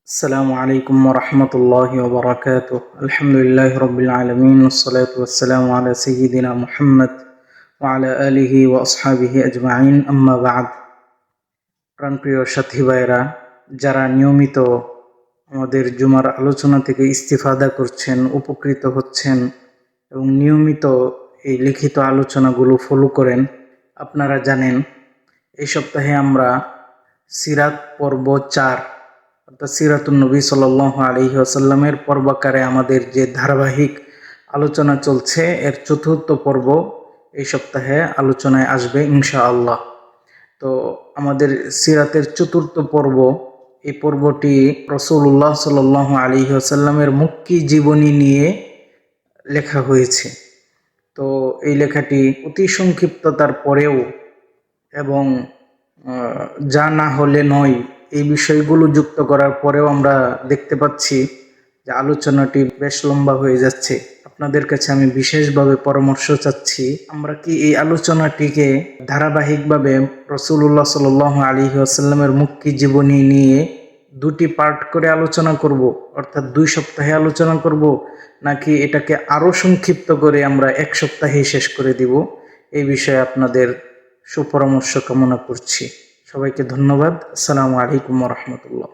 السلام عليكم ورحمة الله وبركاته. الحمد لله رب العالمين والصلاة والسلام على سيدنا محمد وعلى آله وأصحابه أجمعين أما بعد. প্রাণপ্রিয় সাথী ভাইরা, যারা নিয়মিত আমাদের জুমার আলোচনা থেকে ইস্তিফাদা করছেন, উপকৃত হচ্ছেন এবং নিয়মিত এই লিখিত আলোচনাগুলো ফলো করেন, আপনারা জানেন এই সপ্তাহে আমরা সিরাত পর্ব 4 অর্থাৎ সিরাতুন নবী সাল্লাল্লাহু আলাইহি ওয়াসাল্লামের পর্বাকারে আমাদের যে ধারাবাহিক আলোচনা চলছে এর চতুর্থ পর্ব এই সপ্তাহে আলোচনায় আসবে ইনশাআল্লাহ। তো আমাদের সিরাতের চতুর্থ পর্ব, এই পর্বটি রাসূলুল্লাহ সাল্লাল্লাহু আলাইহি ওয়াসাল্লামের মক্কি জীবনী নিয়ে লেখা হয়েছে। তো এই লেখাটি অতি সংক্ষিপ্ততার পরেও এবং যা না হলে নয় এই বিষয়গুলো যুক্ত করার পরেও আমরা দেখতে পাচ্ছি যে আলোচনাটি বেশ লম্বা হয়ে যাচ্ছে। আপনাদের কাছে আমি বিশেষভাবে পরামর্শ চাচ্ছি, আমরা কি এই আলোচনাটিকে ধারাবাহিকভাবে রাসূলুল্লাহ সাল্লাল্লাহু আলাইহি ওয়াসাল্লামের মক্কি জীবনী নিয়ে দুটি পার্ট করে আলোচনা করব, অর্থাৎ 2 সপ্তাহে আলোচনা করব, নাকি এটাকে আরও সংক্ষিপ্ত করে আমরা 1 সপ্তাহে শেষ করে দিব? এই বিষয়ে আপনাদের সুপরামর্শ কামনা করছি। সবাইকে ধন্যবাদ। আসসালামু আলাইকুম ওয়া রাহমাতুল্লাহ।